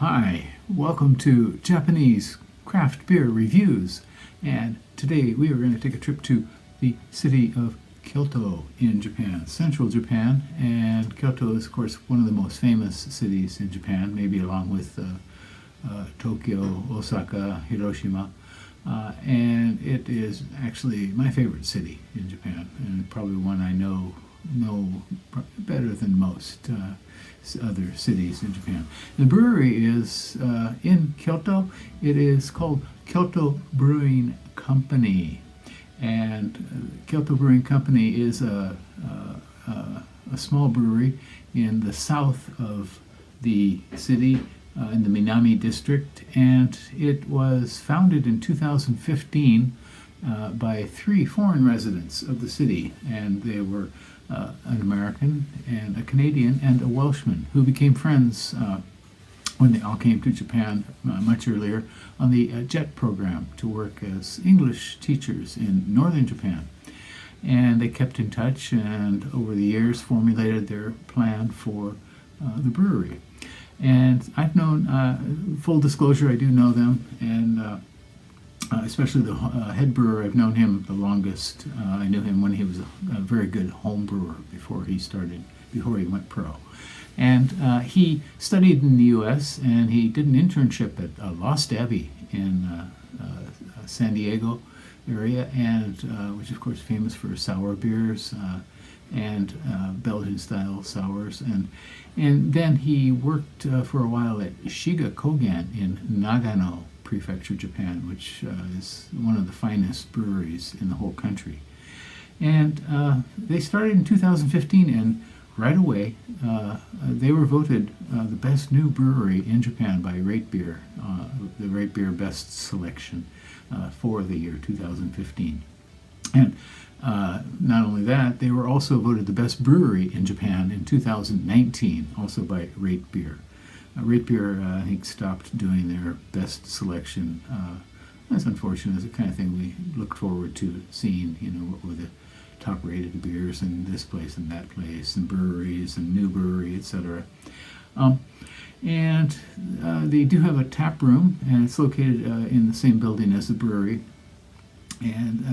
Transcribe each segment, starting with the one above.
Hi, welcome to Japanese craft beer reviews, and today we are going to take a trip to the city of Kyoto in Japan, central Japan, and Kyoto is of course one of the most famous cities in Japan, maybe along with Tokyo, Osaka, Hiroshima, and it is actually my favorite city in Japan, and probably one I know better than most other cities in Japan. The brewery is in Kyoto. It is called Kyoto Brewing Company, and Kyoto Brewing Company is a small brewery in the south of the city, in the Minami district, and it was founded in 2015 by 3 foreign residents of the city, and they were an American and a Canadian and a Welshman who became friends when they all came to Japan much earlier on the JET program to work as English teachers in northern Japan. And they kept in touch and over the years formulated their plan for the brewery. And I've known, full disclosure, I do know them, and especially the head brewer. I've known him the longest. I knew him when he was a very good home brewer before he went pro. And he studied in the U.S. and he did an internship at Lost Abbey in San Diego area, and which is of course famous for sour beers and Belgian-style sours. And then he worked for a while at Shiga Kogen in Nagano Prefecture, Japan, which is one of the finest breweries in the whole country. And they started in 2015, and right away they were voted the best new brewery in Japan by Rate Beer, the Rate Beer Best Selection for the year 2015. And not only that, they were also voted the best brewery in Japan in 2019, also by Rate Beer. Rate Beer, I think, stopped doing their best selection. That's unfortunate. It's the kind of thing we look forward to seeing, what were the top-rated beers in this place and that place, and breweries and new brewery, etc. And they do have a tap room, and it's located in the same building as the brewery. And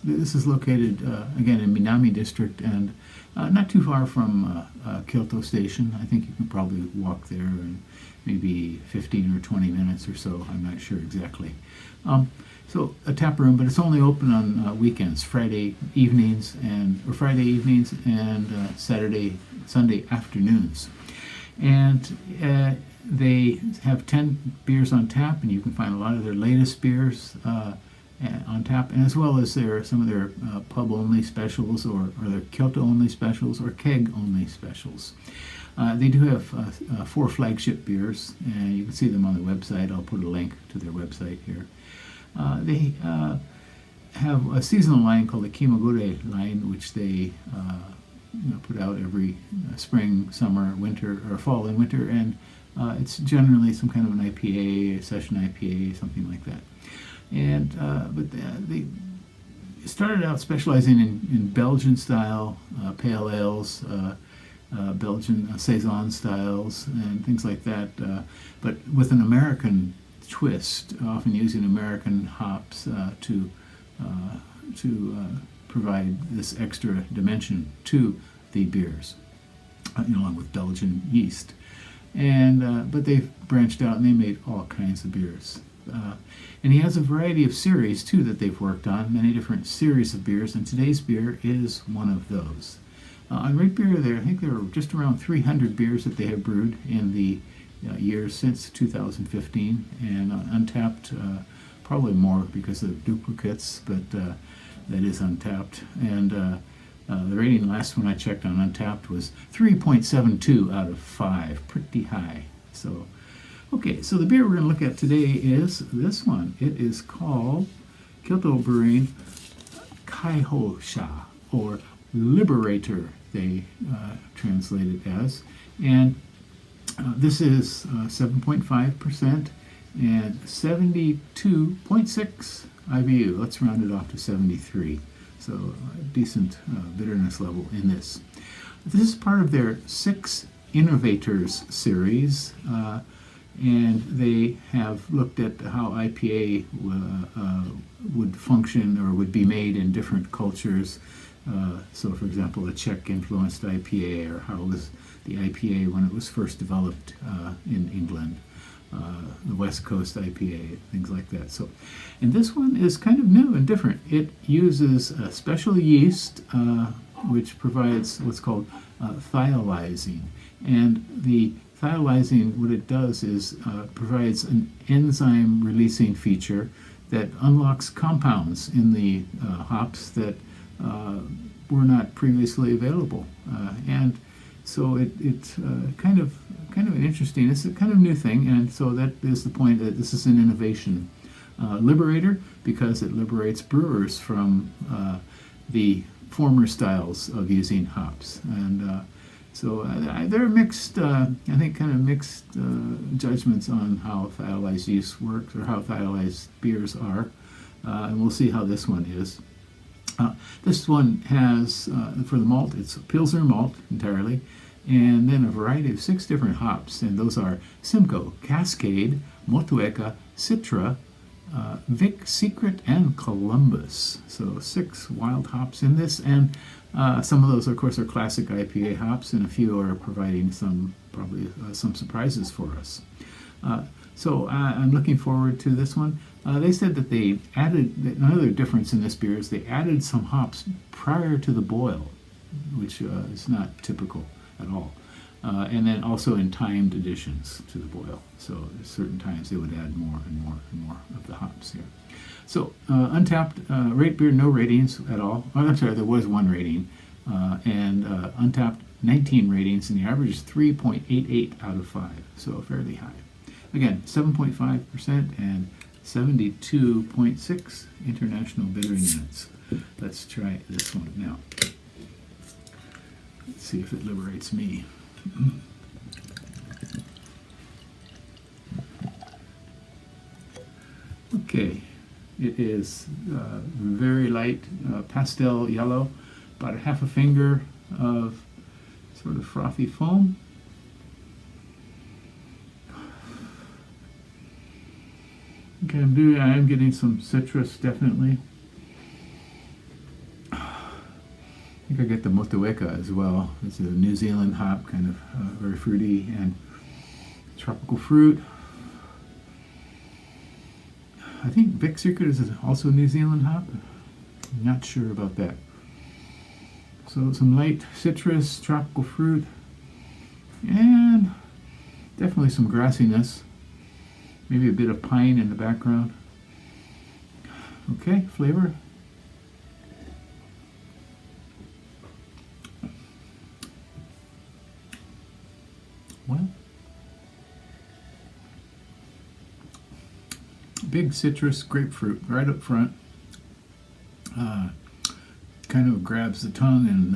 this is located, again, in Minami District, and not too far from Kyoto Station. I think you can probably walk there in maybe 15 or 20 minutes or so. I'm not sure exactly. So a tap room, but it's only open on weekends, Friday evenings and Sunday afternoons. And they have 10 beers on tap, and you can find a lot of their latest beers on tap, and as well as some of their pub-only specials or their Kyoto-only specials or keg-only specials. They do have 4 flagship beers, and you can see them on the website. I'll put a link to their website here. They have a seasonal line called the Kimagure line, which they put out every spring, summer, winter, or fall and winter, and it's generally some kind of an IPA, a session IPA, something like that. And but they started out specializing in Belgian-style pale ales, Belgian saison styles, and things like that, but with an American twist, often using American hops to provide this extra dimension to the beers, along with Belgian yeast. And but they've branched out and they made all kinds of beers. And he has a variety of series too that they've worked on, many different series of beers, and today's beer is one of those. On Rate Beer, I think there are just around 300 beers that they have brewed in the years since 2015, and Untapped, probably more because of duplicates, but that is Untapped. And the rating last one I checked on Untapped was 3.72 out of 5, pretty high. So. Okay, so the beer we're going to look at today is this one. It is called Kyoto Brewing Kaihosha, or Liberator, they translate it as. And this is 7.5% and 72.6 IBU. Let's round it off to 73. So a decent bitterness level in this. This is part of their 6 Innovators series. and they have looked at how IPA would function or would be made in different cultures. So, for example, a Czech-influenced IPA, or how was the IPA when it was first developed in England, the West Coast IPA, things like that. So, and this one is kind of new and different. It uses a special yeast which provides what's called thiolizing, and the thiolizing, what it does is provides an enzyme releasing feature that unlocks compounds in the hops that were not previously available, and so it's kind of an interesting. It's a kind of new thing, and so that is the point that this is an innovation. Liberator, because it liberates brewers from the former styles of using hops, and so there are mixed, I think, kind of mixed judgments on how thiolized yeast works or how thiolized beers are, and we'll see how this one is. This one has, for the malt, it's Pilsner malt entirely, and then a variety of 6 different hops, and those are Simcoe, Cascade, Motueka, Citra, Vic, Secret, and Columbus. So 6 wild hops in this, and some of those, of course, are classic IPA hops, and a few are providing probably some surprises for us. So I'm looking forward to this one. They said that they added, another difference in this beer is they added some hops prior to the boil, which is not typical at all. And then also in timed additions to the boil. So at certain times they would add more and more and more of the hops here. So Untapped, rate beer, no ratings at all. Oh, I'm sorry, there was 1 rating. And Untapped, 19 ratings, and the average is 3.88 out of 5. So fairly high. Again, 7.5% and 72.6 international bittering units. Let's try this one now. Let's see if it liberates me. Okay, it is very light pastel yellow, about a half a finger of sort of frothy foam. Okay, I am getting some citrus, definitely. I think I get the Motueka as well. It's a New Zealand hop, kind of very fruity and tropical fruit. I think Vic Secret is also a New Zealand hop. I'm not sure about that. So some light citrus, tropical fruit, and definitely some grassiness. Maybe a bit of pine in the background. Okay, flavor. Well, big citrus grapefruit right up front. Kind of grabs the tongue and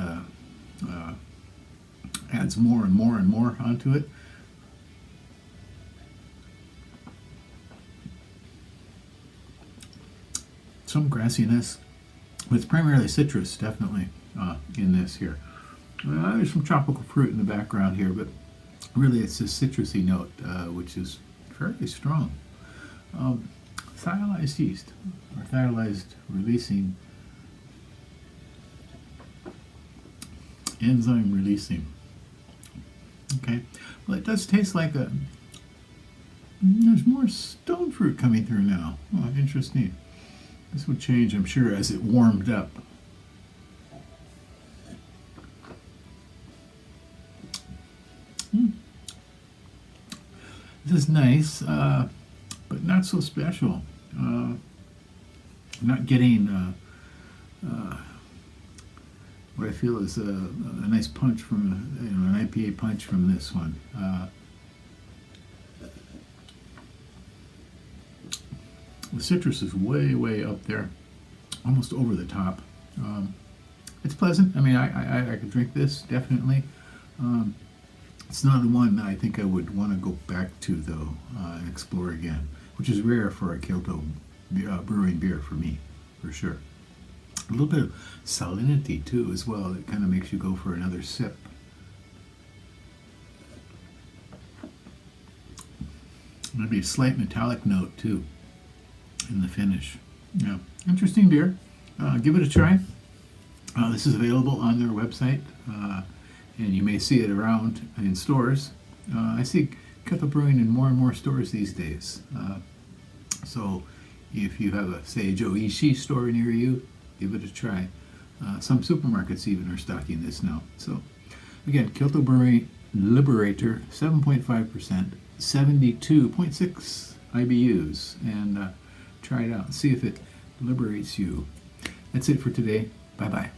adds more and more and more onto it. Some grassiness, but it's primarily citrus, definitely, in this here. There's some tropical fruit in the background here, but really it's a citrusy note, which is fairly strong. Thiolized yeast, or thiolized releasing, enzyme releasing. Okay, well, it does taste like there's more stone fruit coming through now. Oh, interesting. This would change, I'm sure, as it warmed up. This is nice, but not so special. Not getting what I feel is a nice punch from an IPA punch from this one. The citrus is way, way up there, almost over the top. It's pleasant. I mean, I could drink this, definitely. It's not the one that I think I would want to go back to, though, and explore again, which is rare for a Kyoto Brewing beer for me, for sure. A little bit of salinity, too, as well. That kind of makes you go for another sip. Maybe a slight metallic note too in the finish. Yeah, interesting beer. Give it a try. This is available on their website, and you may see it around in stores. I see Kyoto Brewing in more and more stores these days. So if you have a Seijo Ishii store near you, give it a try. Some supermarkets even are stocking this now. So again, Kyoto Brewing Liberator, 7.5%, 72.6 IBUs, and try it out and see if it liberates you. That's it for today. Bye-bye.